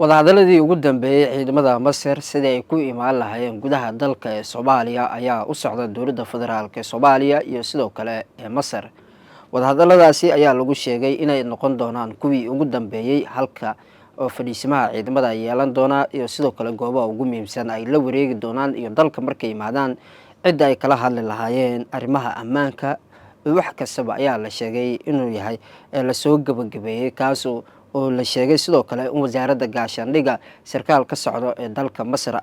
wadahadaladii ugu dambeeyay ciidamada Masar sida ay ku imaan lahaayeen gudaha dalka ee Soomaaliya ayaa u socda dowladda federaalka ee Soomaaliya iyo sidoo kale ee Masar. Wadahadaladaasi ayaa lagu sheegay inay noqon doonaan kuwii ugu dambeeyay halka oo fadhiisimaha ciidamada ay yeelan doona iyo sidoo kale goobaha ugu muhiimsan ay la wareegi doonaan iyo dalka markay imaadaan cid ay kala hadli lahaayeen arrimaha ammaanka. wax kastaba ayaa la sheegay inuu yahay la soo gabagabeeyay kaas oo la sheegay sidoo kale in wasaaradda gaashaandhigga sarkaal ka socdo ee dalka Masar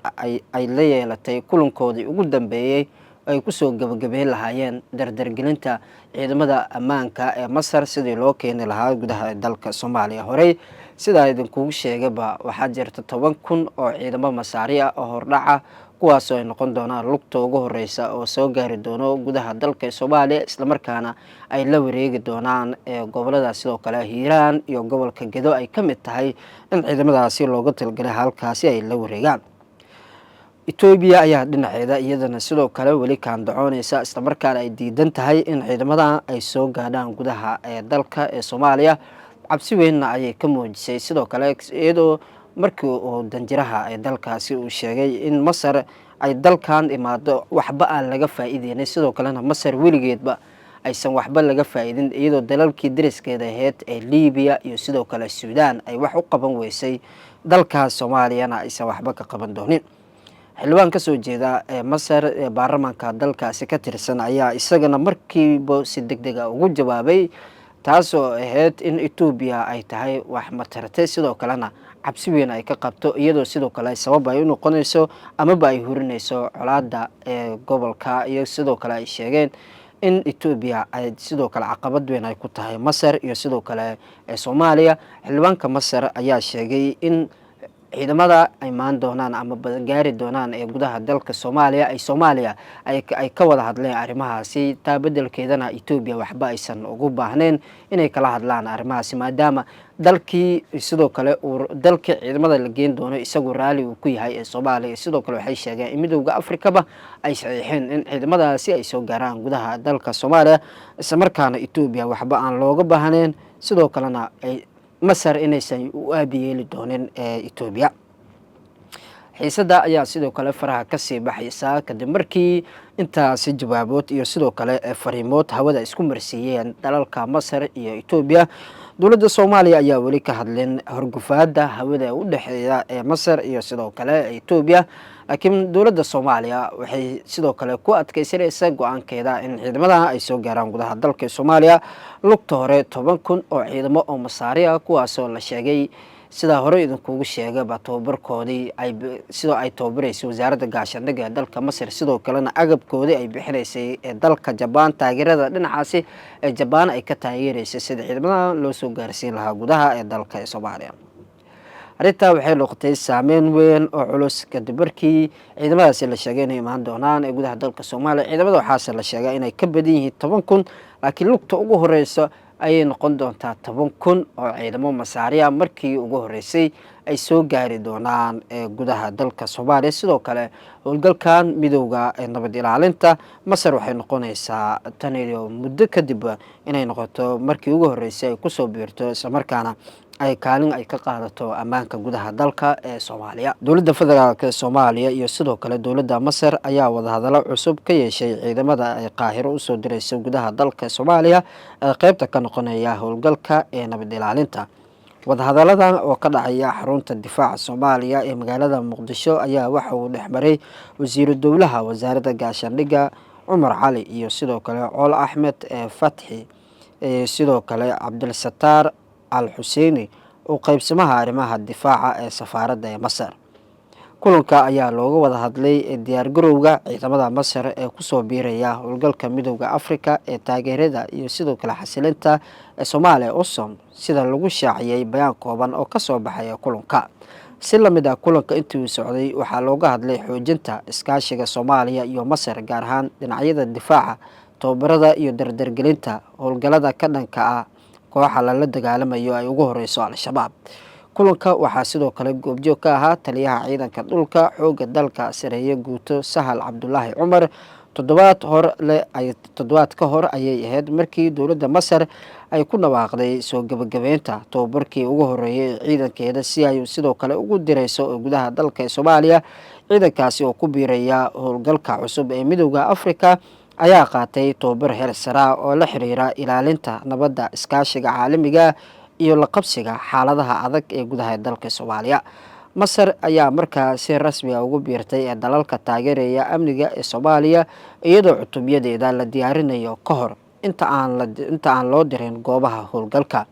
ay la yeelatay kulankoodii ugu dambeeyay ay ku soo gabagabeyn lahaayeen dardargelinta ciidamada ammaanka ee Masar sidii loo keeni lahaa gudaha dalka Soomaaliya. Horey sida idinku sheegayba waxaa jirta 10,000 oo ciidamo Masaari ah oo hordhaca kuwaas oo ay noqon doonaan lugta ugu horeysa oo soo gaari doono gudaha dalka Soomaaliya isla markaana ay la wareegi doonaan gobolada sidoo kale Hiiraan iyo gobolka Gedo ay ka mid tahay in ciidamadaasi looga talgalay halkaasi ay la wareegaan. Ethiopia ayaa dhinaceeda iyadana sidoo kale wali kaan doonaysa isla markaana ay diidan tahay in ciidamada ay soo gaadhaan gudaha dalka Soomaaliya. cabsi weyn ayay ka muujisay sidoo kale iyadoo markii uu danjiraha dalkaasi uu sheegay in Masar ay dalkan imaado waxba aan laga faa'iideynay sidoo kalena Masar weligeedba aysan waxba laga faa'iidin iyadoo dalalkii deriskeeda ahayd ee Liibiya iyo sidoo kale Suudaan ay wax u qaban weysay dalka Soomaaliyana aysan waxba ka qaban doonin. xildhibaan ka soo jeeda Masar ee baarlamaanka dalkaasi ka tirsan ayaa isagana markiiba si degdeg ah ugu jawaabay taasoo ahayd in Ethiopia ay tahay wax matartay sidoo kalena cabsi weyn ay ka qabto iyadoo sidoo kale sabab ay u noqonayso ama ay hurinayso colaadda gobolka iyo sidoo kale ay sheegeen in Ethiopia ay sidoo kale caqabad weyn ay ku tahay Masar iyo sidoo kale Soomaaliya. xildhibaanka Masar ayaa sheegay in ciidamada ay maan doonaan ama gaari doonaan gudaha dalka Soomaaliya ay ka wada hadleen arrimahaasi taabadelkeedana Ethiopia waxba aysan ugu baahneen inay kala hadlaan arrimahaasi maadaama dalkii sidoo kale dalka ciidamada la geen doono isagu raali uu ku yahay Soomaaliya. sidoo kale waxay sheegeen in midowga Afrikaba ay saxiixeen in ciidamadaasi ay soo gaaraan gudaha dalka Soomaaliya isla markaana Ethiopia waxba aan looga baahneen sidoo kalena ay Masar inaysan u aabiyeeli doonin Ethiopia. xiisada ayaa sidoo kale faraha ka sii baxaysa kadib markii intaasi jawaabood iyo sidoo kale fariimood hawada isku marsiiyeen dalalka Masar iyo Ethiopia. dowladda Soomaaliya ayaa wali ka hadleen horgufaada hawada u dhaxeeya Masar iyo sidoo kale Ethiopia. laakiin dowladda Soomaaliya waxay sidoo kale ku adkaysanaysaa go'aankeeda in ciidamada ay soo gaaraan gudaha dalka Soomaaliya. lugta hore 10,000 oo ciidamo oo Masaari ah kuwaas oo la sheegay sida hore idinku sheegay tababarkoodii sidoo ay tababarayso wasaaradda gaashaandhigga ee dalka Masar sidoo kalena agabkoodii ay bixinaysay dalka Japan taageerada dhinacaasi Japan ay ka taageeraysay sida ciidamada loo soo gaarsiin lahaa gudaha dalka Soomaaliya. arrinta waxay noqotay saameyn weyn oo culus kadib markii ciidamadaasi la sheegay inay imaan doonaan gudaha dalka Soomaaliya. ciidamada waxaa la sheegay inay ka badan yihiin 10,000 laakiin lugta ugu horeysa ayay noqon doontaa 10,000 oo ciidamo Masaari ah markii ugu horeysay ay soo gaari doonaan gudaha dalka Soomaaliya. sidoo kale howlgalkan midowga nabad ilaalinta Masar waxay noqonaysaa tan iyo muddo kadib inay noqoto markii ugu horeysay ay ku soo biirto isla markaana ay kaalin ay ka qaadato ammaanka gudaha dalka Soomaaliya. dowladda federaalka ee Soomaaliya iyo sidoo kale dowladda Masar ayaa wadahadalo cusub ka yeeshay ciidamada ay Qaahiro u soo dirayso gudaha dalka Soomaaliya qaybta ka noqonaya howlgalka nabad ilaalinta. wadahadaladan oo ka dhacaya xarunta difaaca Soomaaliya ee magaalada Muqdisho ayaa waxa uu dhexmaray wasiiru dowlaha wasaaradda gaashaandhigga Umar Cali iyo sidoo kale Col Ahmed Fathi sidoo kale Cabdulsataar Al-Xuseini oo qaybsamaha arrimaha difaaca ee safaaradda Masar. kulanka ayaa looga wada hadlay diyaar garowga ciidamada Masar ee ku soo biiraya howlgalka midowga Afrika ee taageerada iyo sidoo kale xasilinta Soomaaliya sida lagu shaaciyay bayaan kooban oo ka soo baxay kulanka. si la mid ah kulanka intii uu socday waxaa looga hadlay xoojinta iskaashiga Soomaaliya iyo Masar gaar ahaan dhinacyada difaaca, tababarada iyo dardargelinta howlgallada ka dhanka ah kooxaha la dagaalamayo ay ugu horeyso Al-Shabaab. kulanka waxaa sidoo kale goobjoog ka ahaa taliyaha ciidanka dhulka xoogga dalka sareeye guuto Sahal Cabdullaahi Cumar toddobaad ka hor ayay ahayd markii dowladda Masar ay ku dhawaaqday soo gabagabeynta tababarkii ugu horeeyay ciidankeeda si ay sidoo kale ugu direyso gudaha dalka Soomaaliya. ciidankaasi oo ku biiraya howlgalka cusub ee Midowga Afrika ayaa qaatay tababar heer sare oo la xiriira ilaalinta nabadda, iskaashiga caalamiga iyo la qabsiga xaaladaha adag ee gudaha dalka Soomaaliya. Masar ayaa markaa si rasmi ah ugu biirtay dalalka taageeraya amniga ee Soomaaliya iyadoo cutubyadeeda la diyaarinayo ka hor inta aan loo dirin goobaha howlgalka.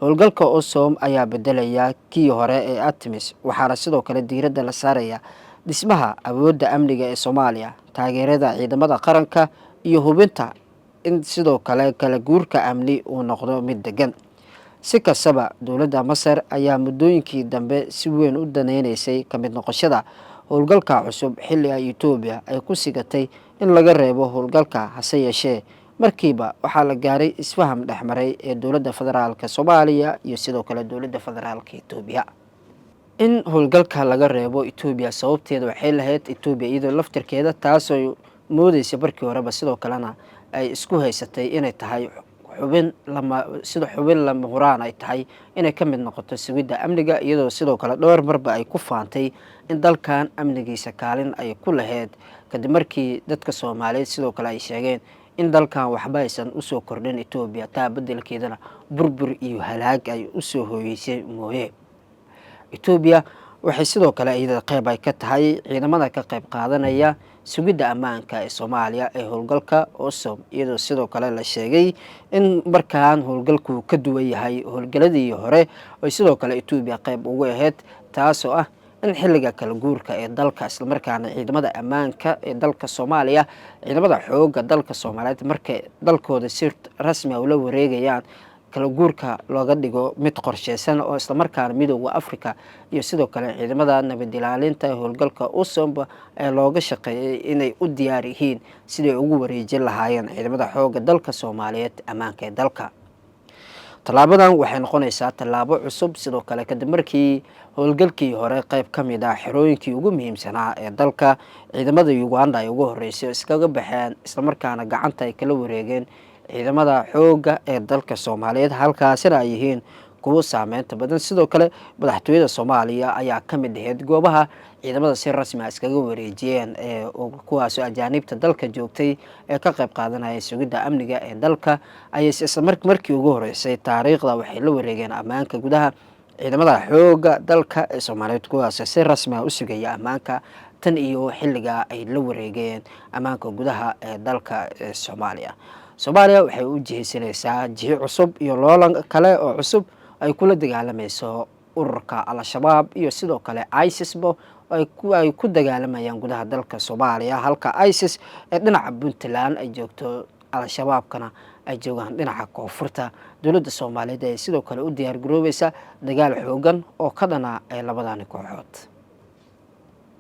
Howlgalka OSOM ayaa bedelaya kii hore ee ATMIS, waxaana sidoo kale diiradda la saaraya dhismaha awoodda amniga ee Soomaaliya, taageerada ciidamada qaranka iyo hubinta in sidoo kale kala guurka amni uu noqdo mid degan. Si kastaba, dowladda Masar ayaa muddooyinkii dambe si weyn u daneynaysay ka mid noqoshada howlgalka cusub xilli ay Itoobiya ay ku sigatay in laga reebo howlgalka. Hase yeeshee, markiiba waxaa la gaaray isfaham dhexmaray ee dowladda federaalka Soomaaliya iyo sidoo kale dowladda federaalka Itoobiya in howlgalka laga reebo Itoobiya. Sababteeda waxay lahayd Itoobiya iyadoo laftirkeeda taasoo moodaysa markii horeba sidoo kalena ay isku haysatay inay tahay xubin lama huraan ay tahay inay ka mid noqoto sugidda amniga, iyadoo sidoo kale dhowr marba ay ku faantay in dalkan amnigiisa kaalin ay ku lahayd, kadib markii dadka Soomaaliyeed sidoo kale ay sheegeen in dalkan waxba aysan usoo kordhin Itoobiya, taa bedelkeedana burbur iyo halaag ay usoo hooyeysay mooye. Itoobiya waxay sidoo kale iyada qayb ay ka tahay ciidamada ka qayb qaadanaya sugidda ammaanka ee Soomaaliya ee howlgalka OSOM, iyadoo sidoo kale la sheegay in markaan howlgalku ka duwan yahay howlgaladii hore oo sidoo kale Itoobiya qayb ugu ahayd, taasoo ah in xilliga kala guurka ee dalka isla markaana ciidamada ammaanka ee dalka Soomaaliya, ciidamada xoogga dalka Soomaaliyeed markay dalkooda si rasmi ah ula wareegayaan, kala guurka looga dhigo mid qorsheysan oo isla markaana Midowga Afrika iyo sidoo kale ciidamada nabad ilaalinta howlgalka OSOM ee looga shaqeeyay inay u diyaar yihiin sidii ugu wareejin lahaayeen ciidamada xoogga dalka Soomaaliyeed ammaanka ee dalka. Tallaabadan waxay noqonaysaa tallaabo cusub sidoo kale kadib markii howlgalkii hore qayb ka mid ah xerooyinkii ugu muhiimsanaa ee dalka ciidamada Uganda ay ugu horeysay iskaga baxeen isla markaana gacanta ay kala wareegeen ciidamada xoogga ee dalka Soomaaliyeed, halkaasina ay yihiin kuwo saameynta badan. Sidoo kale madaxtooyada Soomaaliya ayaa ka mid ahayd goobaha ciidamada si rasmi ah iskaga wareejiyeen kuwaas oo ajaanibta dalka joogtay ee ka qayb qaadanaya sugidda amniga ee dalka ayay isla markii ugu horeysay taariikhda waxay la wareegeen ammaanka gudaha ciidamada xoogga dalka ee Soomaaliyeed, kuwaas si rasmi ah u sugaya ammaanka tan iyo xilliga ay la wareegeen ammaanka gudaha ee dalka Soomaaliya. Soomaaliya waxay u jihaysanaysaa jiho cusub iyo loolan kale oo cusub ay kula dagaalamayso ururka Al-Shabaab iyo sidoo kale ISIS ay ku dagaalamayaan gudaha dalka Soomaaliya, halka ISIS ee dhinaca Puntland ay joogto, Al-Shabaabkana ay joogaan dhinaca koonfurta. Dowladda Soomaaliyeed ay sidoo kale u diyaar garoobaysa dagaal xoogan oo ka dhana labadan kooxood.